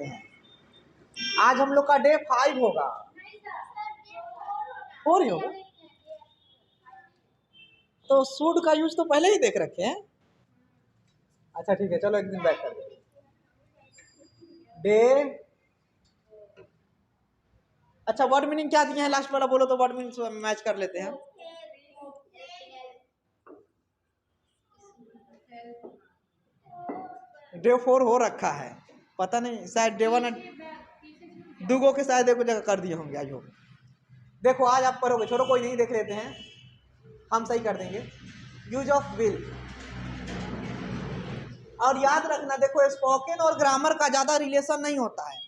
हैं। आज हम लोग का डे 5 होगा, 4 ही होगा। तो शुड का यूज तो पहले ही देख रखे हैं। अच्छा ठीक है, चलो एक दिन बैक कर दे। डे, अच्छा वर्ड मीनिंग क्या दिए हैं लास्ट वाला बोलो तो वर्ड मीनिंग मैच कर लेते हैं। डे 4 हो रखा है, पता नहीं शायद डे 1 दुगो के शायद एक जगह कर दिए होंगे। आज हो, देखो आज आप करोगे, छोड़ो कोई नहीं, देख लेते हैं, हम सही कर देंगे। यूज ऑफ विल, और याद रखना देखो स्पोकन और ग्रामर का ज्यादा रिलेशन नहीं होता है।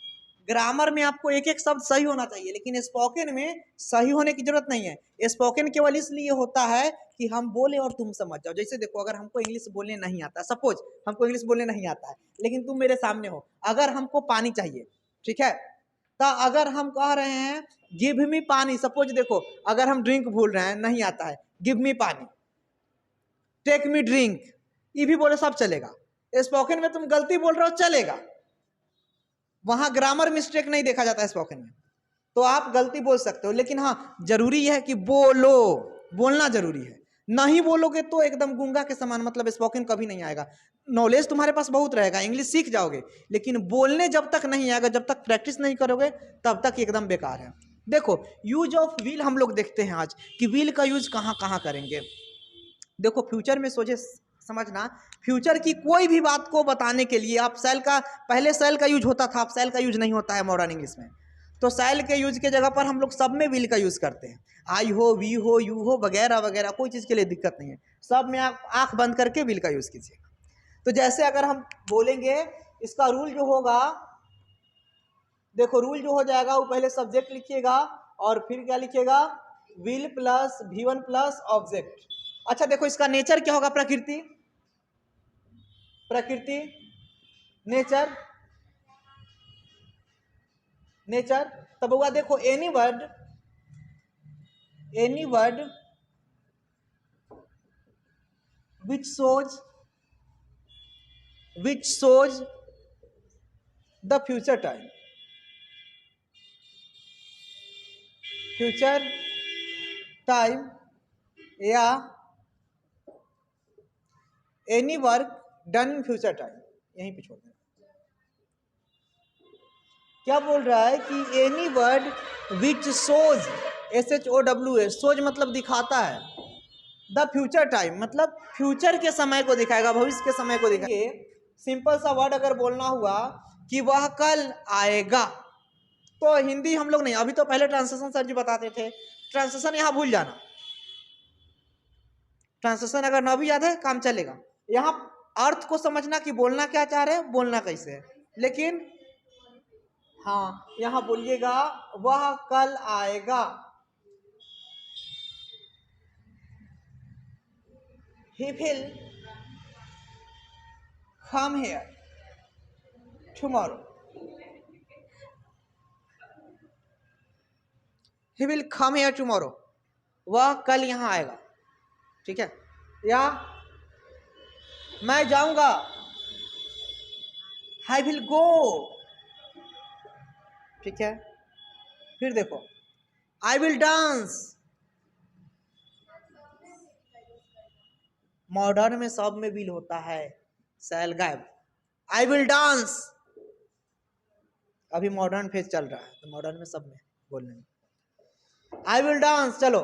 ग्रामर में आपको एक एक शब्द सही होना चाहिए, लेकिन स्पोकन में सही होने की जरूरत नहीं है। स्पोकन केवल इसलिए होता है कि हम बोले और तुम समझ जाओ। जैसे देखो, अगर हमको इंग्लिश बोलने नहीं आता, सपोज हमको इंग्लिश बोलने नहीं आता है, लेकिन तुम मेरे सामने हो, अगर हमको पानी चाहिए, ठीक है, तो अगर हम कह रहे हैं गिव मी पानी, सपोज देखो अगर हम ड्रिंक भूल रहे हैं, नहीं आता है, गिव मी पानी, टेक मी ड्रिंक, ये भी बोले सब चलेगा। स्पोकन में तुम गलती बोल रहे हो चलेगा, वहां ग्रामर मिस्टेक नहीं देखा जाता है स्पोकन में, तो आप गलती बोल सकते हो। लेकिन हाँ जरूरी है कि बोलो, बोलना जरूरी है। नहीं बोलोगे तो एकदम गूंगा के समान, मतलब स्पोकन कभी नहीं आएगा। नॉलेज तुम्हारे पास बहुत रहेगा, इंग्लिश सीख जाओगे, लेकिन बोलने जब तक नहीं आएगा, जब तक प्रैक्टिस नहीं करोगे, तब तक एकदम बेकार है। देखो यूज ऑफ विल हम लोग देखते हैं आज कि विल का यूज कहाँ कहाँ करेंगे। देखो फ्यूचर में सोचे समझना, फ्यूचर की कोई भी बात को बताने के लिए आप शैल का, पहले शैल का यूज होता था, अब शैल का यूज नहीं होता है मॉडर्न इंग्लिश में। तो शैल के यूज के जगह पर हम लोग सब में विल का यूज करते हैं। आई हो, वी हो, यू हो, वगैरह वगैरह, कोई चीज़ के लिए दिक्कत नहीं है, सब में आप आंख बंद करके विल का यूज कीजिए। तो जैसे अगर हम बोलेंगे, इसका रूल जो होगा, देखो रूल जो हो जाएगा वो पहले सब्जेक्ट लिखिएगा और फिर क्या लिखिएगा, will plus V1 plus object. अच्छा देखो इसका नेचर क्या होगा, प्रकृति, प्रकृति, नेचर, नेचर। तब होगा देखो any word, any word which shows the future time, future time, या any work done in future time, यहीं पे छोड़ देना। क्या बोल रहा है कि any word which shows, SHOW, shows मतलब दिखाता है, द फ्यूचर टाइम मतलब फ्यूचर के समय को दिखाएगा, भविष्य के समय को दिखाएगा। सिंपल सा वर्ड अगर बोलना हुआ कि वह कल आएगा, तो हिंदी हम लोग नहीं, अभी तो पहले ट्रांसलेशन सर जी बताते थे, ट्रांसलेशन यहाँ भूल जाना, ट्रांसलेशन अगर ना भी याद है काम चलेगा। यहाँ अर्थ को समझना कि बोलना क्या चाह रहे हैं, बोलना कैसे है। लेकिन हाँ यहाँ बोलिएगा वह कल आएगा, he will come here tomorrow, he will come here tomorrow, वह कल यहाँ आएगा, ठीक है। या मैं जाऊंगा, I will go, ठीक है। फिर देखो I will dance, मॉडर्न में सब में विल होता है, सैल गायब। I will dance, अभी मॉडर्न फेज चल रहा है तो मॉडर्न में सब में बोलने में। I will dance, चलो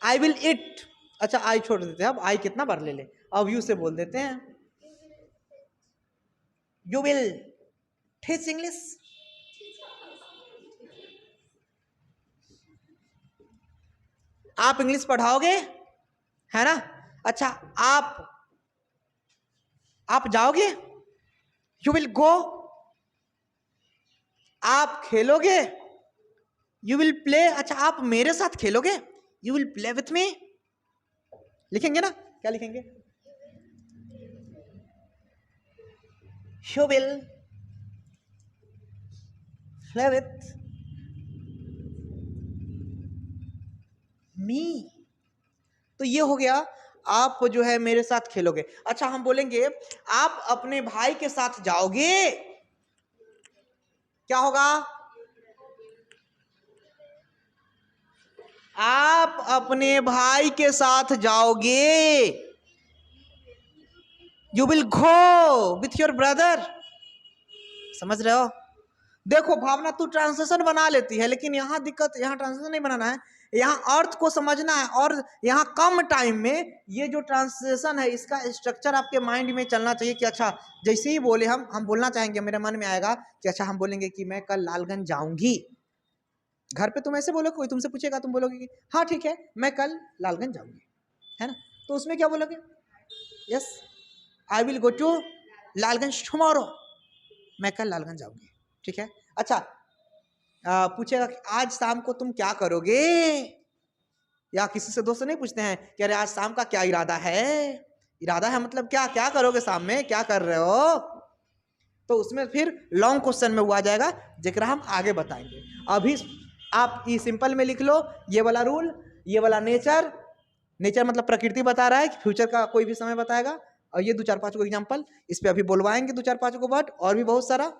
I will eat, अच्छा आई छोड़ देते हैं, अब आई कितना बार ले ले, अब यू से बोल देते हैं। You will teach English, आप इंग्लिश पढ़ाओगे, है ना। अच्छा आप जाओगे, यू विल गो, आप खेलोगे, यू विल प्ले, अच्छा आप मेरे साथ खेलोगे, you will play with me, लिखेंगे ना, क्या लिखेंगे, you will play with me, तो ये हो गया आप जो है मेरे साथ खेलोगे। अच्छा हम बोलेंगे आप अपने भाई के साथ जाओगे, क्या होगा? आप अपने भाई के साथ जाओगे, you will go with your brother. समझ रहे हो? देखो भावना, तू ट्रांसलेशन बना लेती है, लेकिन यहाँ दिक्कत, यहाँ ट्रांसलेशन नहीं बनाना है, यहाँ अर्थ को समझना है। और यहाँ कम टाइम में ये जो ट्रांसलेशन है इसका स्ट्रक्चर आपके माइंड में चलना चाहिए कि अच्छा जैसे ही बोले हम बोलना चाहेंगे, मेरे मन में आएगा कि अच्छा हम बोलेंगे कि मैं कल लालगंज जाऊंगी। घर पे तुम ऐसे बोलोगे, कोई तुमसे पूछेगा तुम बोलोगे कि हाँ ठीक है मैं कल लालगंज जाऊंगी, है ना? तो उसमें क्या बोलोगे? Yes I will go to Lalganj tomorrow, मैं कल लालगंज जाऊंगी। ठीक है। अच्छा पूछेगा कि आज शाम को तुम क्या करोगे, या किसी से दोस्त नहीं पूछते हैं कि अरे आज शाम का क्या इरादा है? इरादा है मतलब क्या, क्या करोगे शाम में, क्या कर रहे हो? तो उसमें फिर लॉन्ग क्वेश्चन में हुआ जाएगा, जिकरा हम आगे बताएंगे। अभी आप ये सिंपल में लिख लो, ये वाला रूल, ये वाला नेचर, नेचर मतलब प्रकृति बता रहा है कि फ्यूचर का कोई भी समय बताएगा, और ये 2-4-5 को एग्जाम्पल इस पे अभी बोलवाएंगे, 2-4-5 को वर्ड और भी बहुत सारा।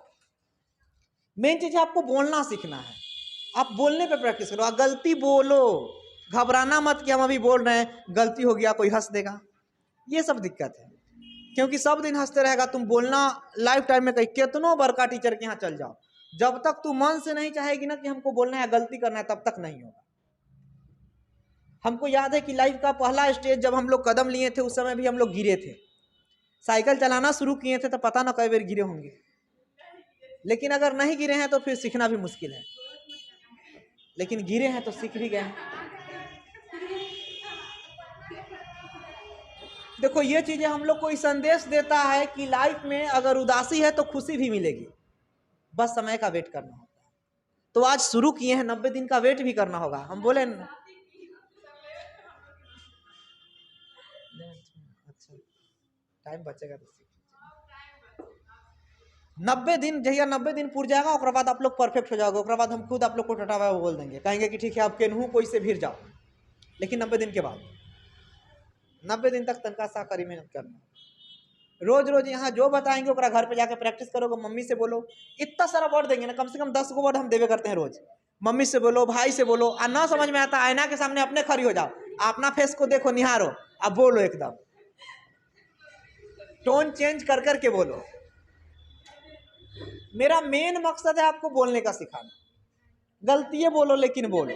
मेन चीज है आपको बोलना सीखना है, आप बोलने पे प्रैक्टिस करो, गलती बोलो, घबराना मत कि हम अभी बोल रहे हैं गलती हो गया कोई हंस देगा, ये सब दिक्कत है। क्योंकि सब दिन हंसते रहेगा, तुम बोलना लाइफ टाइम में कहीं कितनों बड़का टीचर के यहाँ चल जाओ, जब तक तू मन से नहीं चाहेगी ना कि हमको बोलना है गलती करना है, तब तक नहीं होगा। हमको याद है कि लाइफ का पहला स्टेज जब हम लोग कदम लिए थे, उस समय भी हम लोग गिरे थे। साइकिल चलाना शुरू किए थे तो पता ना कई बार गिरे होंगे, लेकिन अगर नहीं गिरे हैं तो फिर सीखना भी मुश्किल है, लेकिन गिरे हैं तो सीख भी गए हैं। देखो ये चीजें हम लोग को संदेश देता है कि लाइफ में अगर उदासी है तो खुशी भी मिलेगी, बस समय का वेट करना होगा। तो आज शुरू किए हैं, 90 दिन का वेट भी करना होगा। हम बोले अच्छा टाइम बचेगा तो 90 दिन, जहिया 90 दिन पूर जाएगा उसके बाद आप लोग परफेक्ट हो जाओगे। उसके बाद हम खुद आप लोग को टटा हुआ बोल देंगे, कहेंगे कि ठीक है आप केनहू कोई से भीड़ जाओ, लेकिन 90 दिन के बाद, 90 दिन तक तनका सा करी मेहनत करना। रोज रोज यहाँ जो बताएंगे ओकरा घर पे जाके प्रैक्टिस करोगे, मम्मी से बोलो, इतना सारा वर्ड देंगे ना, कम से कम 10 गो वर्ड हम देवे करते हैं रोज। मम्मी से बोलो, भाई से बोलो, और ना समझ में आता आईना के सामने अपने खड़ी हो जाओ, अपना फेस को देखो, निहारो, अब बोलो, एकदम टोन चेंज कर करके बोलो। मेरा मेन मकसद है आपको बोलने का सिखाना, गलतियां बोलो लेकिन बोलो,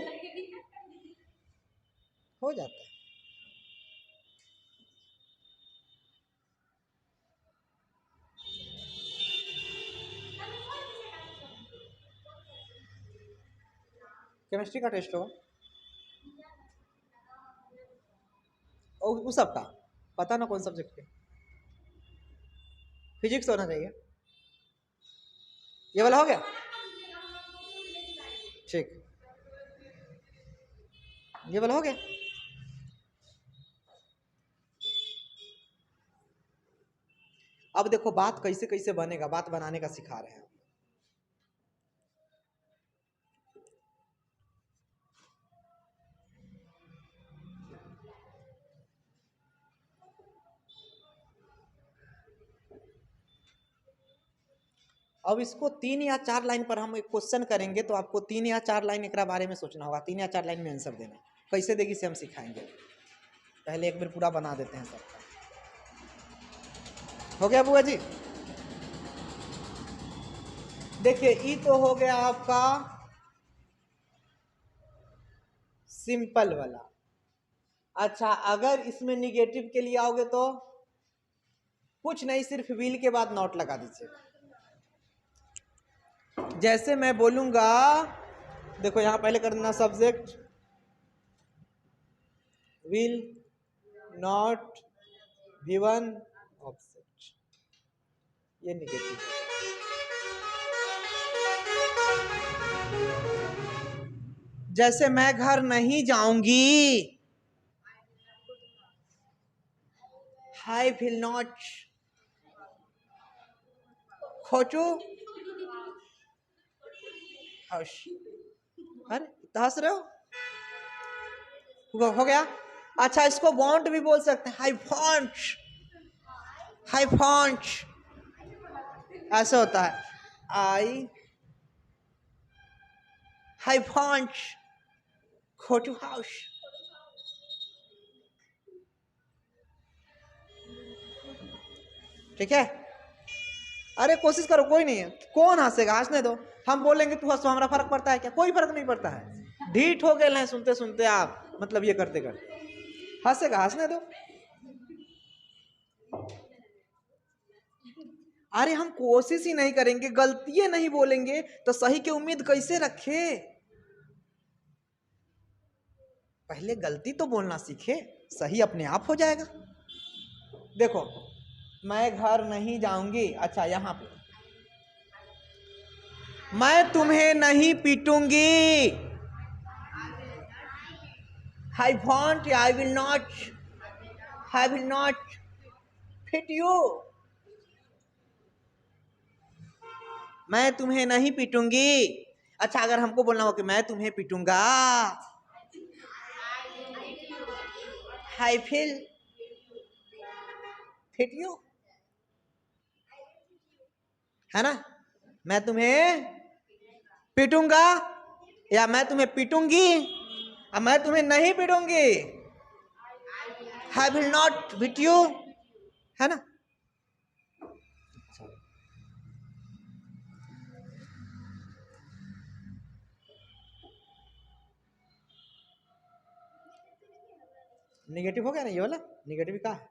हो जाता है। केमिस्ट्री का टेस्ट होगा, और उस सबका पता ना कौन सब्जेक्ट के, फिजिक्स होना चाहिए। ये वाला हो गया, ठीक, ये वाला हो गया। अब देखो बात कैसे कैसे बनेगा, बात बनाने का सिखा रहे हैं। अब इसको 3 या 4 लाइन पर हम एक क्वेश्चन करेंगे, तो आपको 3 या 4 लाइन एक बारे में सोचना होगा, 3 या 4 लाइन में आंसर देना। कैसे देगी से हम सिखाएंगे, पहले एक बार पूरा बना देते हैं सबका। हो गया बुआ जी? देखिए ये तो हो गया आपका सिंपल वाला। अच्छा अगर इसमें निगेटिव के लिए आओगे तो कुछ नहीं, सिर्फ विल के बाद नॉट लगा दीजिएगा। जैसे मैं बोलूंगा, देखो यहां पहले कर देना subject will not given object, ये निगेटिव। जैसे मैं घर नहीं जाऊंगी, I will not go to house। अरे हंस रहे हो गया? अच्छा इसको want भी बोल सकते हैं, I want, ऐसे होता है, I I want go to house. ठीक है, अरे कोशिश करो, कोई नहीं है, कौन हंसेगा, हंसने दो। हम बोलेंगे तू हंसो, हमारा फर्क पड़ता है क्या? कोई फर्क नहीं पड़ता है। ढीठ हो गए हैं सुनते सुनते आप, मतलब ये करते करते। हंसेगा, हंसने दो। अरे हम कोशिश ही नहीं करेंगे, गलतियां नहीं बोलेंगे तो सही की उम्मीद कैसे रखे? पहले गलती तो बोलना सीखे, सही अपने आप हो जाएगा। देखो, मैं घर नहीं जाऊंगी, अच्छा यहां पे मैं तुम्हें नहीं पीटूंगी। I want, I will not, I will not hit you. मैं तुम्हें नहीं पीटूंगी। अच्छा, अगर हमको बोलना हो कि मैं तुम्हें पीटूंगा, I will hit you, है ना? मैं तुम्हें पीटूंगा या मैं तुम्हें पीटूंगी, अब मैं तुम्हें नहीं पीटूंगी, I will not beat you, है ना? निगेटिव हो गया ना ये वाला, निगेटिव का है।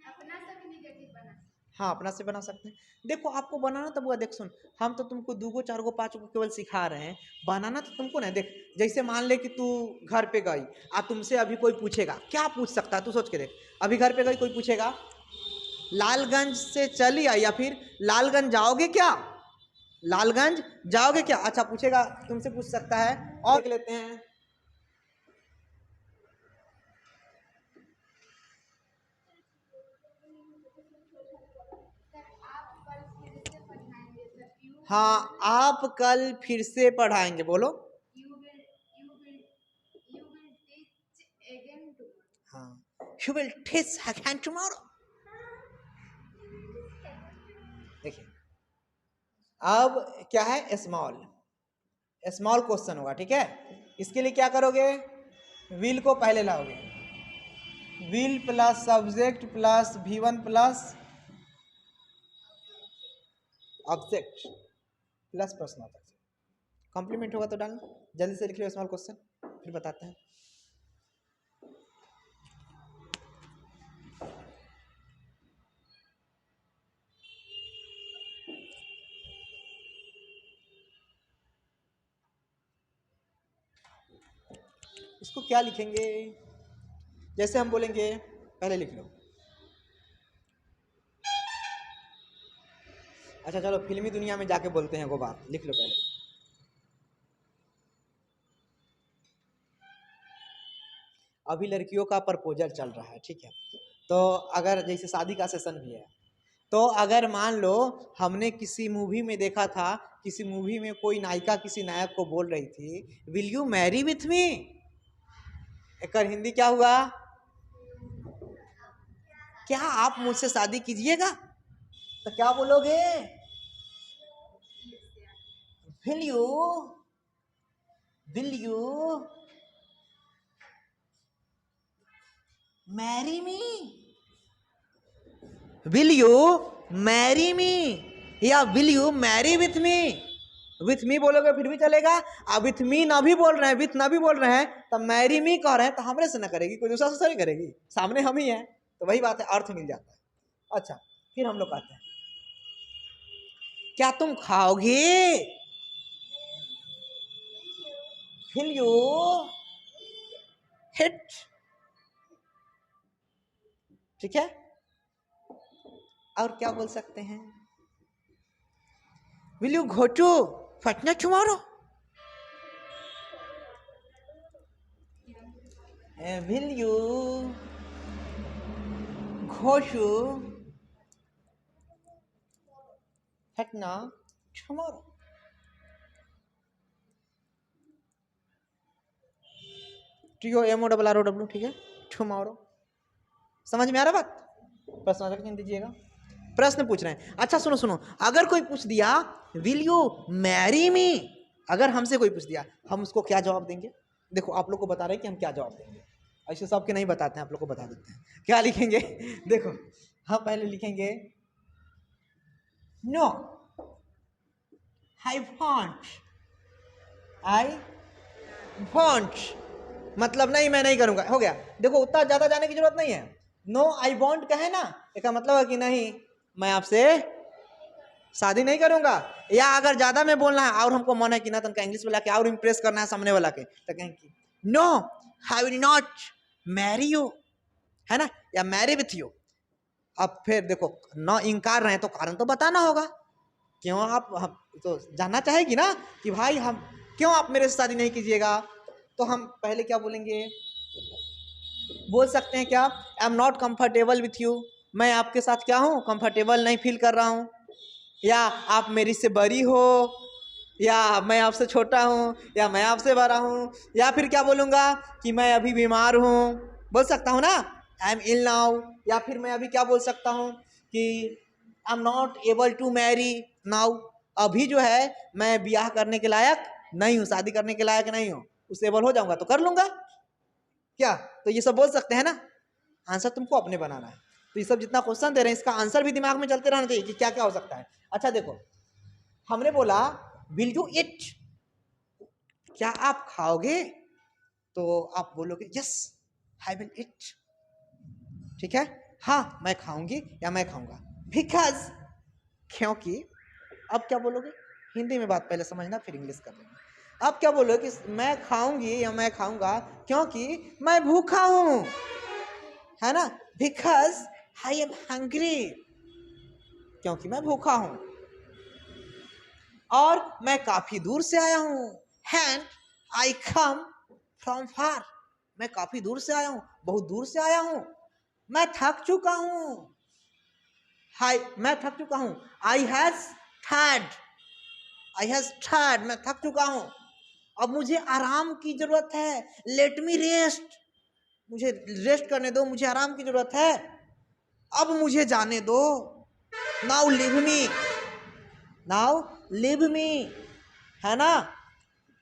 अपना से भी निगेटिव बना, हाँ, अपना से बना सकते हैं। देखो, आपको बनाना तब हुआ, देख सुन, हम तो तुमको 2 गो 4 गो 5 गो केवल सिखा रहे हैं, बनाना तो तुमको ना। देख, जैसे मान ले कि तू घर पे गई, तुमसे अभी कोई पूछेगा, क्या पूछ सकता है तू सोच के देख। अभी घर पे गई, कोई पूछेगा लालगंज से चली आई, या फिर लालगंज जाओगे क्या, लालगंज जाओगे क्या, अच्छा पूछेगा, तुमसे पूछ सकता है। और देख लेते हैं, हाँ, आप कल फिर से पढ़ाएंगे, बोलो। you will teach again tomorrow. हाँ, you will teach again tomorrow. देखिए, अब क्या है, स्मॉल क्वेश्चन होगा, ठीक है। इसके लिए क्या करोगे, विल को पहले लाओगे, will plus subject plus V1 plus object plus प्रश्नार्थक। कॉम्प्लीमेंट होगा तो डालना, जल्दी से लिख लो स्मॉल क्वेश्चन, फिर बताते हैं। इसको क्या लिखेंगे, जैसे हम बोलेंगे, पहले लिख लो। अच्छा चलो, फिल्मी दुनिया में जाके बोलते हैं वो बात, लिख लो पहले। अभी लड़कियों का प्रपोजल चल रहा है, ठीक है। तो अगर जैसे शादी का सेशन भी है, तो अगर मान लो हमने किसी मूवी में देखा था, किसी मूवी में कोई नायिका किसी नायक को बोल रही थी, विल यू मैरी विथ मी, एक हिंदी क्या हुआ, क्या आप मुझसे शादी कीजिएगा, तो क्या बोलोगे, will you marry me, will you marry me, या will you marry with me बोलोगे फिर भी चलेगा। अब विथ मी ना भी बोल रहे हैं, विथ ना भी बोल रहे हैं, तब मैरी मी कह रहे हैं, तो हमरे से ना करेगी, कोई दूसरा से नहीं करेगी, सामने हम ही हैं, तो वही बात है, अर्थ मिल जाता है। अच्छा, फिर हम लोग कहते हैं, क्या तुम खाओगे, विल यू हिट, ठीक है। और क्या बोल सकते हैं, will you go to Patna tomorrow, will you go to Patna tomorrow. TOMORROW, ठीक है, टुमारो। समझ में आ रहा बात, प्रश्न चिन्ह दीजिएगा, प्रश्न पूछ रहे हैं। अच्छा सुनो सुनो, अगर कोई पूछ दिया विल यू मैरी मी, अगर हमसे कोई पूछ दिया हम उसको क्या जवाब देंगे? देखो आप लोग को बता रहे हैं कि हम क्या जवाब देंगे, ऐसे सबके नहीं बताते हैं, आप लोग को बता देते हैं क्या लिखेंगे। देखो हम पहले लिखेंगे no I want, I want मतलब नहीं मैं नहीं करूंगा, हो गया। देखो उतना ज्यादा जाने की जरूरत नहीं है। नो आई वॉन्ट कहे ना, इसका मतलब है कि नहीं मैं आपसे शादी नहीं करूंगा। या अगर ज्यादा में बोलना है और हमको मन है कि ना तुमका इंग्लिश वाला के और इम्प्रेस करना है सामने वाला के, तो कहेंगे no I will not marry you, है ना, या मैरी विथ यू। अब फिर देखो न इनकार रहे तो कारण तो बताना होगा, क्यों आप हम तो जानना चाहेगी ना कि भाई हम क्यों आप मेरे से शादी नहीं कीजिएगा। तो हम पहले क्या बोलेंगे, बोल सकते हैं क्या, आई am not comfortable with you, मैं आपके साथ क्या हूँ कंफर्टेबल नहीं फील कर रहा हूँ, या आप मेरी से बड़ी हो, या मैं आपसे छोटा हूँ, या मैं आपसे बड़ा हूँ, या फिर क्या बोलूँगा कि मैं अभी बीमार हूँ, बोल सकता हूँ ना आई एम इल नाउ। या फिर मैं अभी क्या बोल सकता हूँ कि I am not able to marry now, अभी जो है मैं ब्याह करने के लायक नहीं हूँ, शादी करने के लायक नहीं हूँ, उससे एबल हो जाऊंगा तो कर लूंगा क्या, तो ये सब बोल सकते हैं ना। आंसर तुमको अपने बनाना है, तो ये सब जितना क्वेश्चन दे रहे हैं इसका आंसर भी दिमाग में चलते रहना चाहिए कि क्या क्या हो सकता है। अच्छा देखो हमने बोला विल यू इट, क्या आप खाओगे, तो आप बोलोगे यस आई विल इट, ठीक है, हाँ मैं खाऊंगी या मैं खाऊंगा, बिकॉज क्योंकि। अब क्या बोलोगे, हिंदी में बात पहले समझना फिर इंग्लिश कर लेना। अब क्या बोलोगे कि मैं खाऊंगी या मैं खाऊंगा क्योंकि मैं भूखा हूं, है ना, बिकॉज आई एम हंग्री, क्योंकि मैं भूखा हूं, और मैं काफी दूर से आया हूं, and I come from far, मैं काफी दूर से आया हूं, बहुत दूर से आया हूं, मैं थक चुका हूं, हाय मैं थक चुका हूं, I has tired, I has tired मैं थक चुका हूं, अब मुझे आराम की जरूरत है, लेट मी रेस्ट, मुझे रेस्ट करने दो, मुझे आराम की जरूरत है, अब मुझे जाने दो, नाउ लिव मी, नाउ लिव मी, है ना।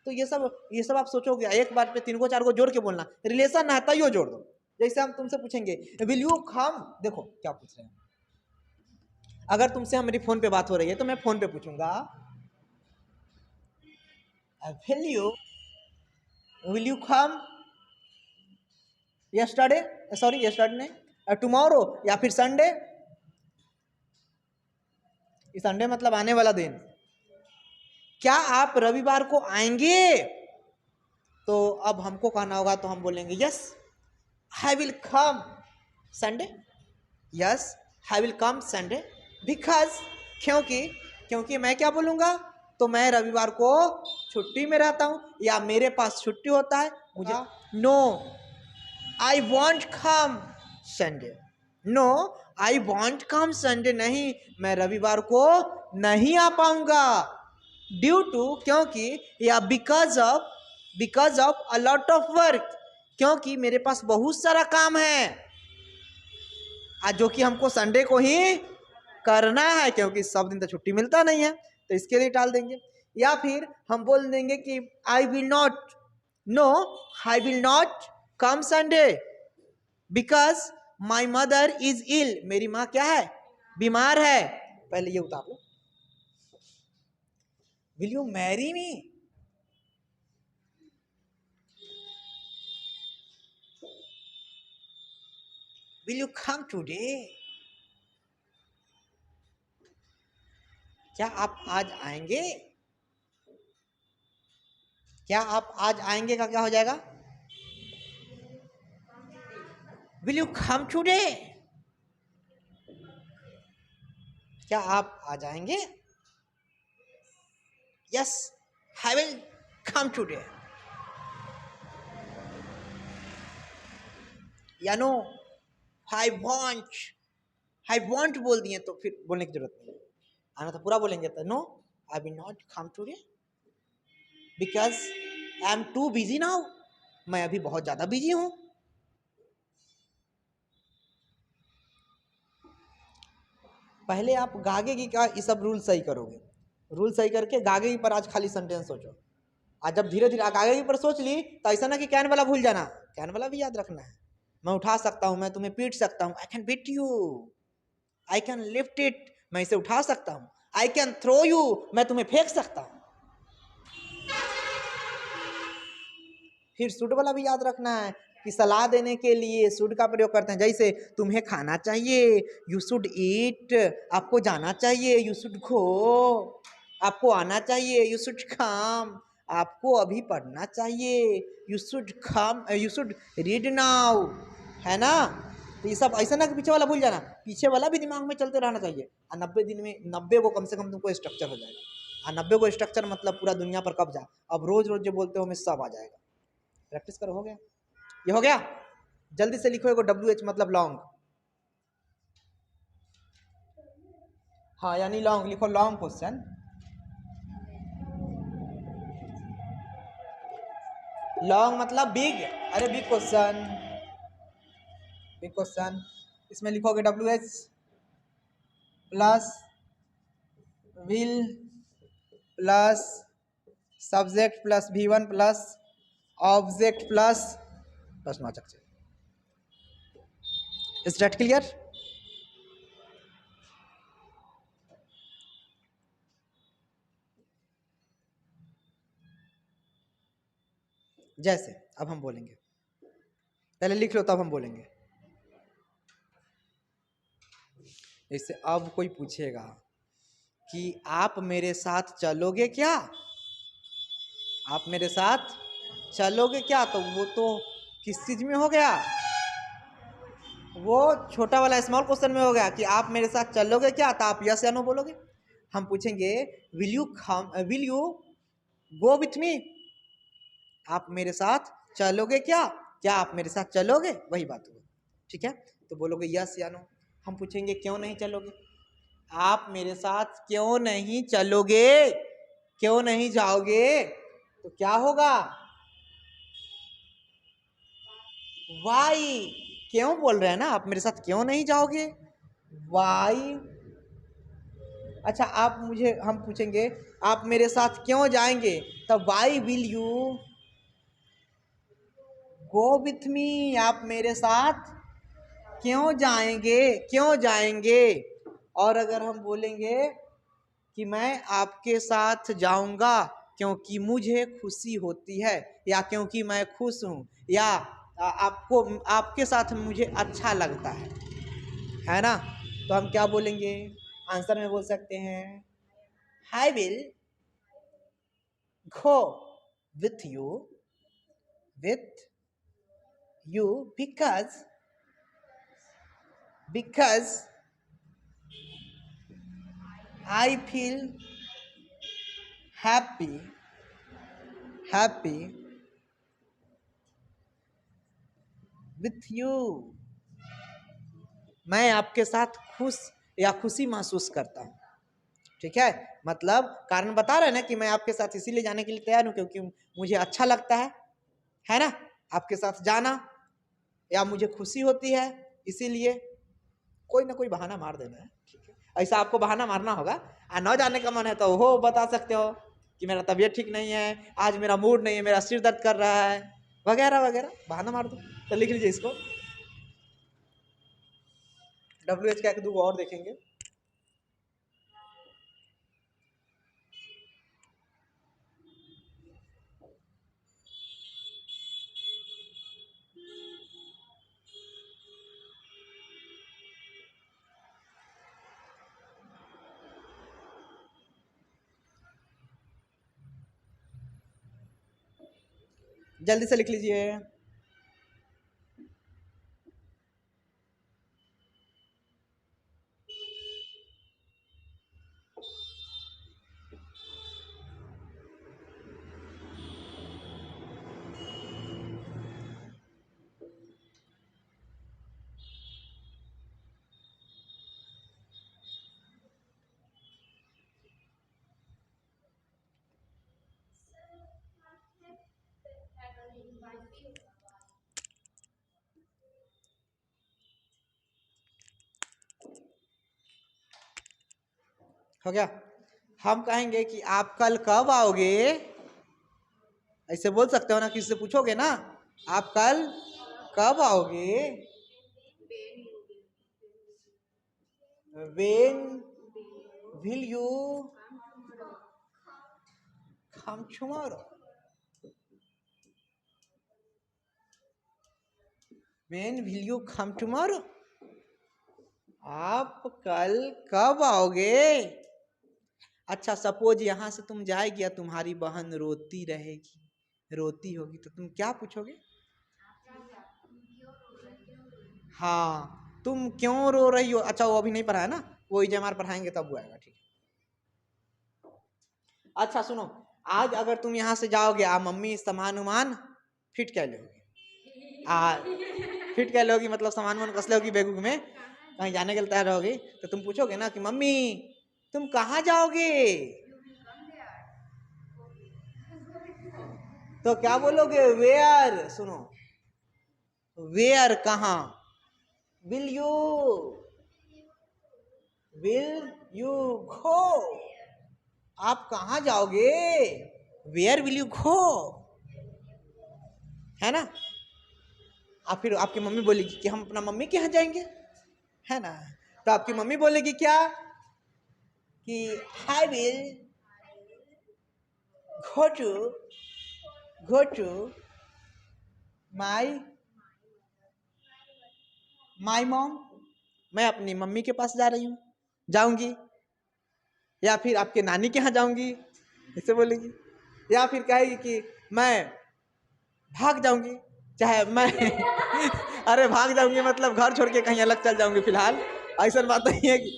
तो ये सब आप सोचोगे, एक बार पे 3 को 4 को जोड़ के बोलना, रिलेशन ना है तैयो जोड़ दो। जैसे हम तुमसे पूछेंगे विल यू कम, देखो क्या पूछ रहे हैं, अगर तुमसे हमारी फोन पे बात हो रही है तो मैं फोन पे पूछूंगा will you come yesterday, sorry yesterday नहीं टुमारो, या फिर संडे, संडे मतलब आने वाला दिन, क्या आप रविवार को आएंगे, तो अब हमको कहना होगा तो हम बोलेंगे yes I will come Sunday, yes I will come Sunday, because क्योंकि, क्योंकि मैं क्या बोलूंगा, तो मैं रविवार को छुट्टी में रहता हूं या मेरे पास छुट्टी होता है मुझे, no I want come Sunday, no I want come Sunday, नहीं मैं रविवार को नहीं आ पाऊंगा, ड्यू टू क्योंकि, या because of a lot of work, क्योंकि मेरे पास बहुत सारा काम है आज जो कि हमको संडे को ही करना है, क्योंकि सब दिन तो छुट्टी मिलता नहीं है, तो इसके लिए टाल देंगे। या फिर हम बोल देंगे कि I will not, no I will not come Sunday because my mother is ill, मेरी माँ क्या है, बीमार है। पहले ये उतार लो, will you marry me, will you come today, क्या आप आज आएंगे, क्या आप आज आएंगे का क्या हो जाएगा, विल यू कम टुडे, क्या आप आ जाएंगे, yes I will come today, या नो आई वॉन्ट बोल दिए तो फिर बोलने की जरूरत नहीं, आना तो पूरा बोलेंगे, तो no I will not come today because I am too busy now, मैं अभी बहुत ज्यादा बिजी हूं। पहले आप गागे की का ये सब रूल सही करोगे, रूल सही करके गागे की पर आज खाली सेंटेंस सोचो। आज जब धीरे धीरे आगे की पर सोच ली तो ऐसा ना कि कैन वाला भूल जाना, कैन वाला भी याद रखना है। मैं उठा सकता हूँ, मैं तुम्हें पीट सकता हूँ, I can beat you, I can lift it, मैं इसे उठा सकता हूँ, आई कैन थ्रो यू, मैं तुम्हें फेंक सकता हूँ। फिर शुड वाला भी याद रखना है कि सलाह देने के लिए शुड का प्रयोग करते हैं। जैसे तुम्हें खाना चाहिए, यू शुड ईट, आपको जाना चाहिए, यू शुड गो, आपको आना चाहिए, यू शुड कम, आपको अभी पढ़ना चाहिए, you should come, you should read now, है ना। तो ये सब ऐसा ना कि पीछे वाला भूल जाना, पीछे वाला भी दिमाग में चलते रहना चाहिए। और 90 दिन में 90 को कम से कम तुमको स्ट्रक्चर हो जाएगा। और 90 को स्ट्रक्चर मतलब पूरा दुनिया पर कब्जा। अब रोज रोज जो बोलते हो हमें सब आ जाएगा। प्रैक्टिस करो, हो गया, ये हो गया। जल्दी से लिखो एगो WH मतलब लॉन्ग, हाँ यानी लॉन्ग लिखो, लॉन्ग क्वेश्चन। लॉन्ग मतलब बिग, अरे बिग क्वेश्चन, बिग क्वेश्चन। इसमें लिखोगे WH plus will plus subject plus V1 plus object plus प्रश्नवाचक। Is that clear? जैसे अब हम बोलेंगे, पहले लिख लो तब हम बोलेंगे। जैसे अब कोई पूछेगा कि आप मेरे साथ चलोगे क्या, आप मेरे साथ चलोगे क्या, तो वो तो किस चीज में हो गया, वो छोटा वाला स्मॉल क्वेश्चन में हो गया कि आप मेरे साथ चलोगे क्या, तो आप यस या नो बोलोगे। हम पूछेंगे will you come, will you go with me, आप मेरे साथ चलोगे क्या, क्या आप मेरे साथ चलोगे, वही बात होगी, ठीक है। तो बोलोगे यस या नो। हम पूछेंगे क्यों नहीं चलोगे, आप मेरे साथ क्यों नहीं चलोगे, क्यों नहीं जाओगे, तो क्या होगा, वाई, क्यों बोल रहे हैं ना, आप मेरे साथ क्यों नहीं जाओगे, वाई। अच्छा आप मुझे, हम पूछेंगे आप मेरे साथ क्यों जाएंगे, तब why will you go with me, आप मेरे साथ क्यों जाएंगे, क्यों जाएंगे। और अगर हम बोलेंगे कि मैं आपके साथ जाऊंगा क्योंकि मुझे खुशी होती है, या क्योंकि मैं खुश हूं, या आपको आपके साथ मुझे अच्छा लगता है ना, तो हम क्या बोलेंगे, आंसर में बोल सकते हैं आई will go with you because I feel happy with you, मैं आपके साथ खुश या खुशी महसूस करता हूँ, ठीक है। मतलब कारण बता रहे हैं ना कि मैं आपके साथ इसीलिए जाने के लिए तैयार हूँ क्योंकि मुझे अच्छा लगता है ना, आपके साथ जाना, या मुझे खुशी होती है, इसीलिए कोई ना कोई बहाना मार देना है, ठीक है। ऐसा आपको बहाना मारना होगा, न जाने का मन है तो वो बता सकते हो कि मेरा तबीयत ठीक नहीं है, आज मेरा मूड नहीं है, मेरा सिर दर्द कर रहा है, वगैरह वगैरह बहाना मार दो। तो लिख लीजिए इसको, WH का एक दो और देखेंगे। जल्दी से लिख लीजिए। हो गया। हम कहेंगे कि आप कल कब आओगे, ऐसे बोल सकते हो ना, किसी से पूछोगे ना आप कल कब आओगे, when will you come tomorrow, when will you come tomorrow, आप कल कब आओगे। अच्छा सपोज यहाँ से तुम जाएगी या तुम्हारी बहन रोती रहेगी, रोती होगी, तो तुम क्या पूछोगे। हाँ तुम क्यों रो रही हो। अच्छा वो अभी नहीं पढ़ा है ना, वो EJMR पढ़ाएंगे तब वो आएगा, ठीक है। अच्छा सुनो, आज अगर तुम यहाँ से जाओगे आ मम्मी सामान उमान फिट क्या लोगी, फिट क्या लोगी मतलब सामान उमान कसले होगी बैग में, कहीं जाने के लिए तैयार रहोगी, तो तुम पूछोगे ना कि मम्मी तुम कहाँ जाओगे, तो क्या बोलोगे वेयर। सुनो वेयर कहाँ, विल यू गो, आप कहाँ जाओगे, वेयर विल यू गो, है ना। आप फिर आपकी मम्मी बोलेगी कि हम अपना मम्मी के यहाँ जाएंगे, है ना, तो आपकी मम्मी बोलेगी क्या कि I will go to my mom, मैं अपनी मम्मी के पास जा रही हूँ, जाऊंगी, या फिर आपके नानी के यहाँ जाऊंगी ऐसे बोलेगी, या फिर कहेगी कि मैं भाग जाऊंगी, चाहे मैं अरे भाग जाऊंगी मतलब घर छोड़ के कहीं अलग चल जाऊंगी फिलहाल, ऐसा बात नहीं है कि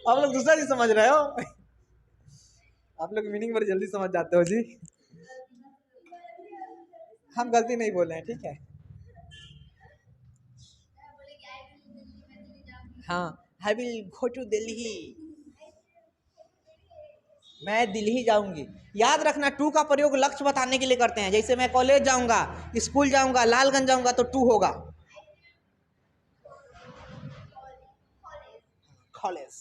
आप लोग दूसरा चीज समझ रहे हो, आप लोग मीनिंग बड़ी जल्दी समझ जाते हो जी। हम गलती नहीं बोल रहे हैं, ठीक है। हाँ I will go to Delhi, मैं दिल्ली जाऊंगी। याद रखना टू का प्रयोग लक्ष्य बताने के लिए करते हैं, जैसे मैं कॉलेज जाऊंगा, स्कूल जाऊंगा, लालगंज जाऊंगा तो टू होगा, कॉलेज।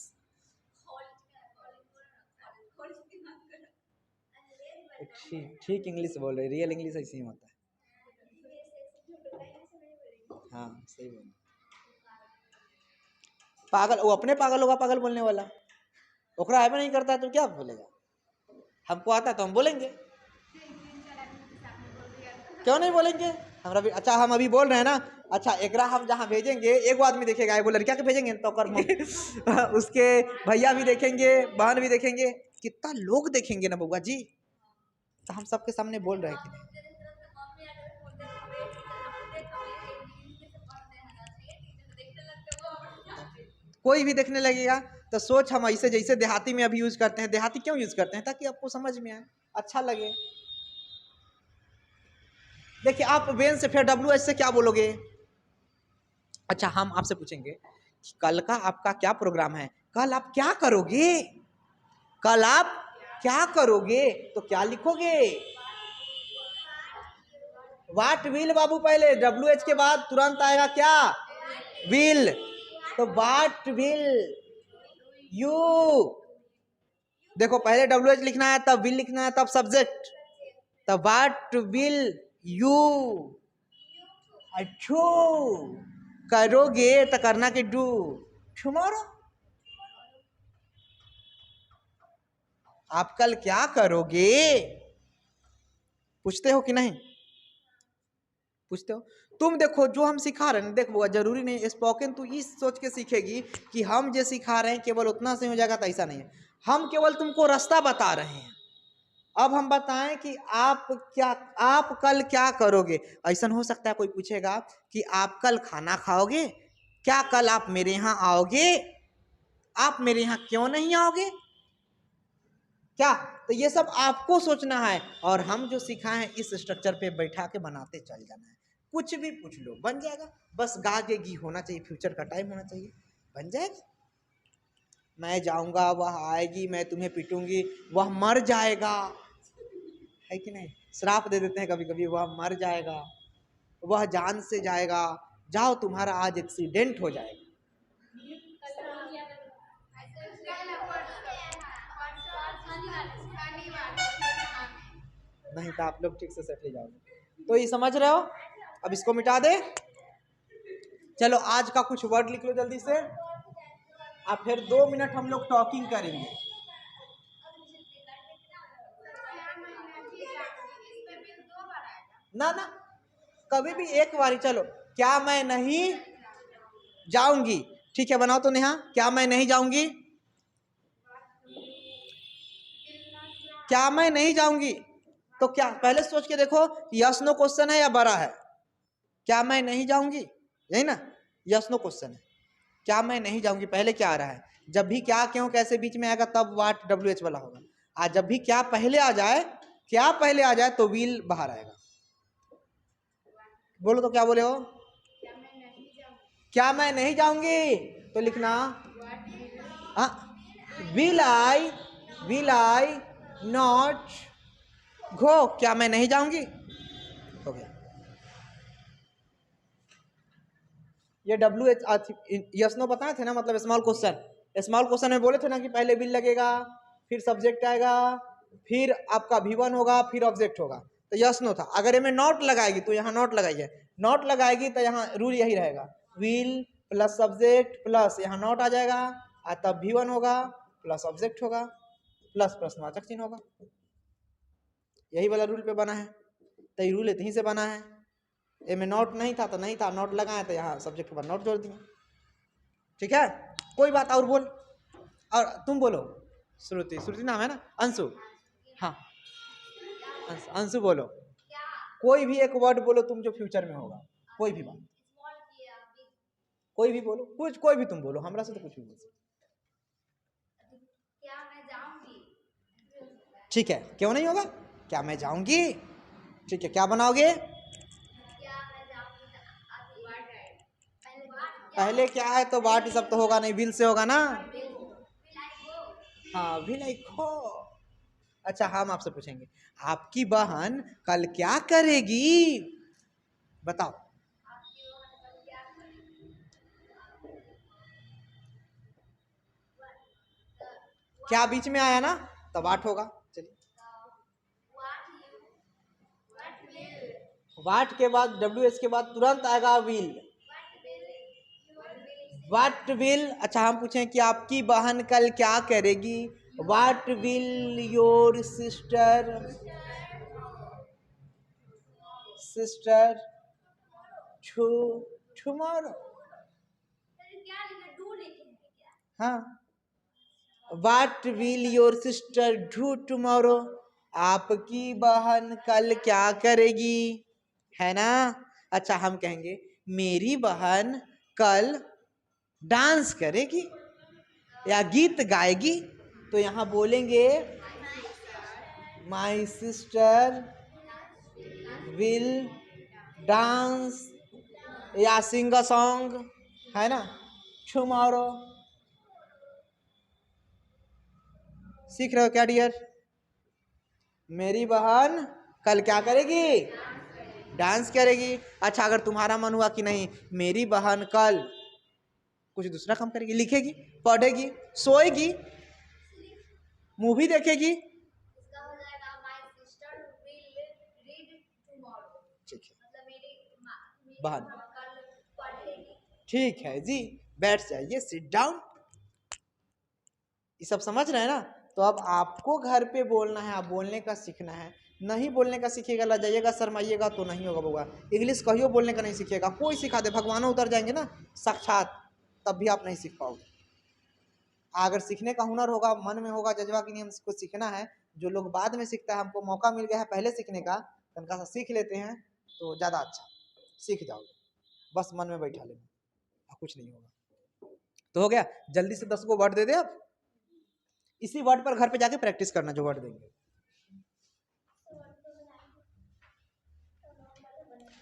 ठीक इंग्लिश बोल रहे, रियल इंग्लिश ऐसे ही होता है। हाँ सही बोल, पागल वो अपने पागल होगा, पागल बोलने वाला, ओकरा है नहीं करता है तो क्या बोलेगा, हमको आता है तो हम बोलेंगे, क्यों नहीं बोलेंगे हमरा भी। अच्छा हम अभी बोल रहे हैं ना, अच्छा एकरा हम जहाँ भेजेंगे एगो आदमी देखेगा, एगो लड़किया के भेजेंगे तो कर उसके भैया भी देखेंगे, बहन भी देखेंगे, कितना लोग देखेंगे ना बउआ जी, तो हम सबके सामने बोल रहे हैं कि नहीं। कोई भी देखने लगेगा तो सोच हम ऐसे जैसे देहाती में अभी यूज करते हैं, देहाती क्यों यूज करते हैं, ताकि आपको समझ में आए, अच्छा लगे। देखिए आप वेन से फिर WH से क्या बोलोगे। अच्छा हम आपसे पूछेंगे कि कल का आपका क्या प्रोग्राम है, कल आप क्या करोगे, कल आप क्या करोगे, तो क्या लिखोगे, वाट विल बाबू, पहले WH के बाद तुरंत आएगा क्या, विल, तो वाट विल यू, देखो पहले WH लिखना है तब विल लिखना है तब सब्जेक्ट, तब वाट विल यू अच्छो करोगे तो करना कि डू टुमारो, आप कल क्या करोगे, पूछते हो कि नहीं, पूछते हो। तुम देखो जो हम सिखा रहे हैं, देखो जरूरी नहीं स्पोकन तू इस सोच के सीखेगी कि हम जो सिखा रहे हैं केवल उतना से हो जाएगा, तो ऐसा नहीं है, हम केवल तुमको रास्ता बता रहे हैं। अब हम बताएं कि आप कल क्या करोगे। ऐसा हो सकता है कोई पूछेगा कि आप कल खाना खाओगे, क्या कल आप मेरे यहाँ आओगे, आप मेरे यहाँ क्यों नहीं आओगे, क्या, तो ये सब आपको सोचना है, और हम जो सिखाए हैं इस स्ट्रक्चर पे बैठा के बनाते चल जाना है, कुछ भी पूछ लो बन जाएगा, बस गागे घी होना चाहिए, फ्यूचर का टाइम होना चाहिए, बन जाएगा। मैं जाऊंगा वह आएगी, मैं तुम्हें पीटूंगी वह मर जाएगा, है कि नहीं, श्राप दे देते हैं कभी कभी, वह मर जाएगा, वह जान से जाएगा, जाओ तुम्हारा आज एक्सीडेंट हो जाएगा। नहीं तो आप लोग ठीक से सेट ले जाओगे। तो ये समझ रहे हो। अब इसको मिटा दे। चलो आज का कुछ वर्ड लिख लो जल्दी से। अब फिर 2 मिनट हम लोग टॉकिंग करेंगे। ना ना, कभी भी एक बारी। चलो, क्या मैं नहीं जाऊंगी। ठीक है, बनाओ तो नेहा। क्या मैं नहीं जाऊंगी। क्या मैं नहीं जाऊंगी। तो क्या, पहले सोच के देखो, यस नो क्वेश्चन है या बड़ा है। क्या मैं नहीं जाऊंगी, यही ना, यस नो क्वेश्चन है। क्या मैं नहीं जाऊंगी, पहले क्या आ रहा है। जब भी क्या, क्यों, कैसे बीच में आएगा तब वाट WH वाला होगा। आज जब भी क्या पहले आ जाए, क्या पहले आ जाए तो विल बाहर आएगा। बोलो तो क्या बोले हो। क्या मैं नहीं जाऊंगी तो लिखना विल आई नॉट गो। क्या मैं नहीं जाऊंगी, हो गया। ये WH यस नो बताए थे ना, मतलब स्मॉल क्वेश्चन। स्मॉल क्वेश्चन में बोले थे ना कि पहले विल लगेगा, फिर सब्जेक्ट आएगा, फिर आपका V1 होगा, फिर ऑब्जेक्ट होगा। तो यस नो था। अगर इसमें नॉट लगाएगी तो यहाँ नॉट लगाइए। नॉट लगाएगी तो यहाँ रूल यही रहेगा, विल प्लस सब्जेक्ट प्लस यहाँ नॉट आ जाएगा, और तब V1 होगा प्लस ऑब्जेक्ट होगा प्लस प्रश्नवाचक चिन्ह होगा। यही वाला रूल पे बना है। तो ये रूल इतनी से बना है। ए में नॉट नहीं था तो नहीं था, नॉट लगाए तो यहाँ सब्जेक्ट के बाद नॉट जोड़ दिए। ठीक है, कोई बात और बोल। और तुम बोलो। श्रुति, श्रुति नाम है ना। अंशु, हाँ अंशु बोलो। कोई भी एक वर्ड बोलो तुम जो फ्यूचर में होगा, कोई भी बात, कोई भी बोलो, कुछ कोई भी तुम बोलो, हमरा से तो कुछ भी बोलो। ठीक है, क्यों नहीं होगा। क्या मैं जाऊंगी। ठीक है, क्या बनाओगे। पहले क्या है तो वाट सब तो होगा नहीं, विल से होगा ना। हाँ, विल आई गो। अच्छा, हम आपसे पूछेंगे, आपकी बहन कल क्या करेगी, बताओ। क्या बीच में आया ना, तो वाट होगा। चलिए, वाट के बाद WH के बाद तुरंत आएगा विल। What will. अच्छा, हम पूछें कि आपकी बहन कल क्या करेगी। What will your sister tomorrow. हाँ, what will your sister do tomorrow. आपकी बहन कल क्या करेगी, है ना। अच्छा, हम कहेंगे मेरी बहन कल डांस करेगी या गीत गाएगी, तो यहाँ बोलेंगे माई सिस्टर विल डांस या सिंग अ सॉन्ग, है ना, टुमारो। सीख रहे हो क्या डियर। मेरी बहन कल क्या करेगी, डांस करेगी। अच्छा, अगर तुम्हारा मन हुआ कि नहीं मेरी बहन कल कुछ दूसरा काम करेगी, लिखेगी, पढ़ेगी, सोएगी, मूवी देखेगी, ठीक है, बहन, ठीक है जी, बैठ जाइए, सिट डाउन। ये सब समझ रहे हैं ना। तो अब आपको घर पे बोलना है, आप बोलने का सीखना है। नहीं बोलने का सीखिएगा, लजाइएगा, शर्माइएगा तो नहीं होगा बउआ। इंग्लिश कहियो बोलने का नहीं सीखिएगा, कोई सिखा दे, भगवान उतर जाएंगे ना साक्षात, तब भी आप नहीं सीख पाओगे। अगर सीखने का हुनर होगा, मन में होगा जज्बा कि नहीं हमको सीखना है, जो लोग बाद में सीखता है, हमको मौका मिल गया है पहले सीखने का, तनका सा सीख लेते हैं तो ज़्यादा अच्छा सीख जाओगे। बस मन में बैठा लेना, कुछ नहीं होगा। तो हो गया, जल्दी से 10 को वर्ड दे दे। अब इसी वर्ड पर घर पे जाके प्रैक्टिस करना जो वर्ड देंगे।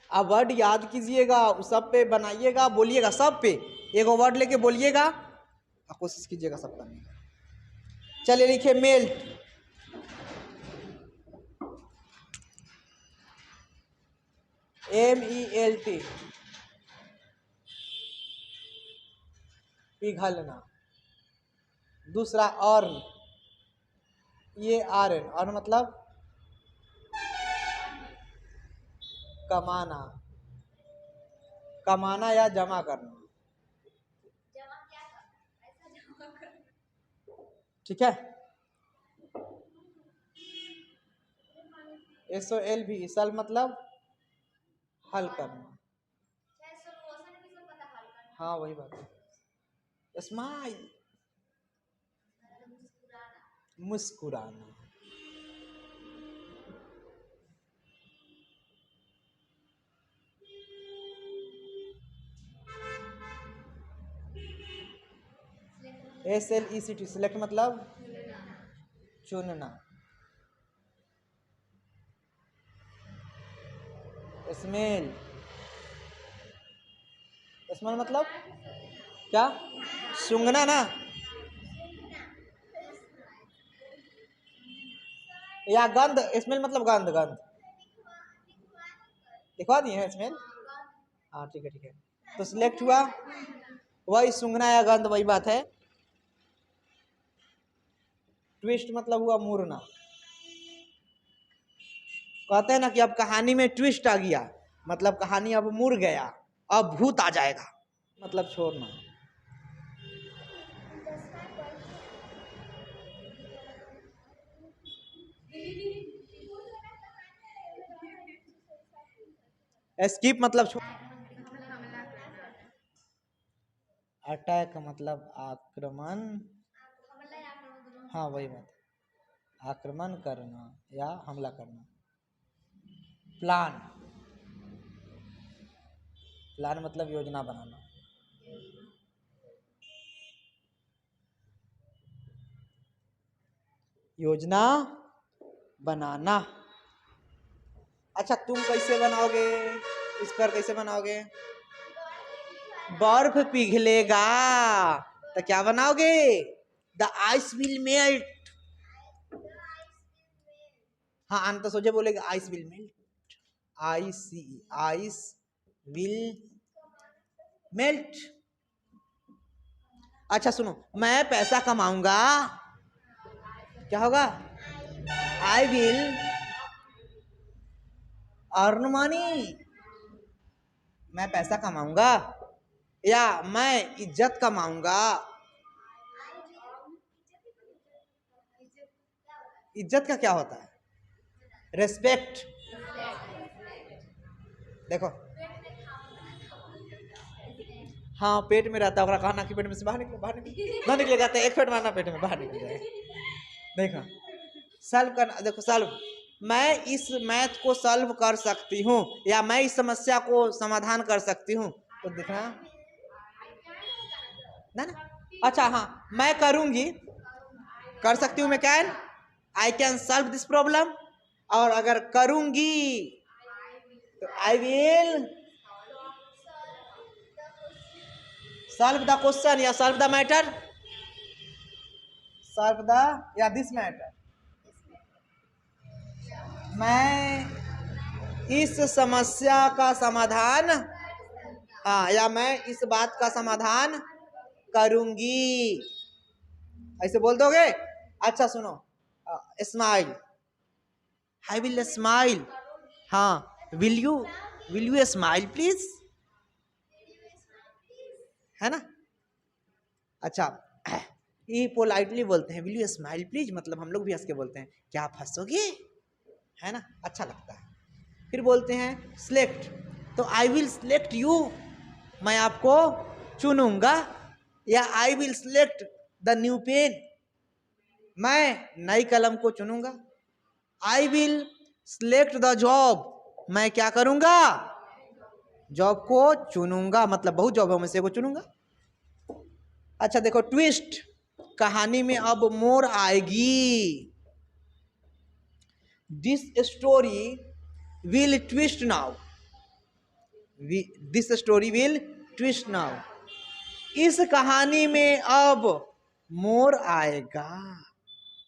अब वर्ड याद कीजिएगा, सब पे बनाइएगा, बोलिएगा सब पे, एगो वर्ड लेके बोलिएगा और कोशिश कीजिएगा सब करने का। चलिए लिखिए मेल्ट, MELT, पिघलना। दूसरा अर्न, ये RN, अर्न मतलब कमाना, कमाना या जमा करना। जमा क्या करना? ऐसा जमा करना। ठीक है। SOL भी सल मतलब हल करना। सोल्यूशन किसको पता हल करना? हाँ वही बात है। स्माइल मुस्कुराना। मुस्कुराना। SLECT सिलेक्ट मतलब चुनना। स्मेल, स्मेल मतलब क्या? सूंघना ना, या गंध। स्मेल मतलब गंध, गंध लिखवा दिए हैं स्मेल। हाँ ठीक है ठीक है। तो सिलेक्ट हुआ वही सूंघना या गंध, वही बात है। ट्विस्ट मतलब हुआ मुड़ना। कहते हैं ना कि अब कहानी में ट्विस्ट आ गया, मतलब कहानी अब मुड़ गया, अब भूत आ जाएगा, मतलब छोड़ना। स्किप मतलब हमला करना। अटैक मतलब आक्रमण। हमला या आक्रमण दोनों। हाँ वही बात, आक्रमण करना या हमला करना। प्लान, प्लान मतलब योजना बनाना। योजना बनाना। अच्छा तुम कैसे बनाओगे, इस पर कैसे बनाओगे? बर्फ पिघलेगा तो क्या बनाओगे? The ice will melt. हाँ अंत सोचे बोलेगा ice will melt, ice will melt. अच्छा सुनो, मैं पैसा कमाऊंगा, क्या होगा? I will earn money. मैं पैसा कमाऊंगा या मैं इज्जत कमाऊंगा। इज्जत का क्या होता है? रेस्पेक्ट। देखो हाँ पेट में रहता है, कहना कि पेट में से बाहर निकले, बाहर निकले, ना निकलेगा तो एक फेट मारना पेट में बाहर निकल जाएगा। देखो सॉल्व करना, देखो सॉल्व, मैं इस मैथ को सॉल्व कर सकती हूँ या मैं इस समस्या को समाधान कर सकती हूँ, तो देखना ना ना। अच्छा हाँ मैं करूंगी, कर सकती हूँ, मैं can, I can solve this problem. और अगर करूंगी तो I will solve the question या solve the matter, solve the या दिस मैटर। मैं इस समस्या का समाधान, हाँ या मैं इस बात का समाधान करूंगी, ऐसे बोल दोगे। अच्छा सुनो, स्माइल, आई विल स्माइल। हाँ विल यू स्माइल प्लीज, है ना। अच्छा ये पोलाइटली बोलते हैं, विल यू स्माइल प्लीज, मतलब हम लोग भी हंस के बोलते हैं, क्या आप हंसोगे, है ना, अच्छा लगता है। फिर बोलते हैं सिलेक्ट, तो आई विल सिलेक्ट यू, मैं आपको चुनूंगा, या I will select the new pen, मैं नई कलम को चुनूंगा। I will select the job, मैं क्या करूंगा? जॉब को चुनूंगा, मतलब बहुत जॉब है में से को चुनूंगा। अच्छा देखो ट्विस्ट, कहानी में अब मोड़ आएगी। This story will twist now, this story will twist now, इस कहानी में अब मोड़ आएगा।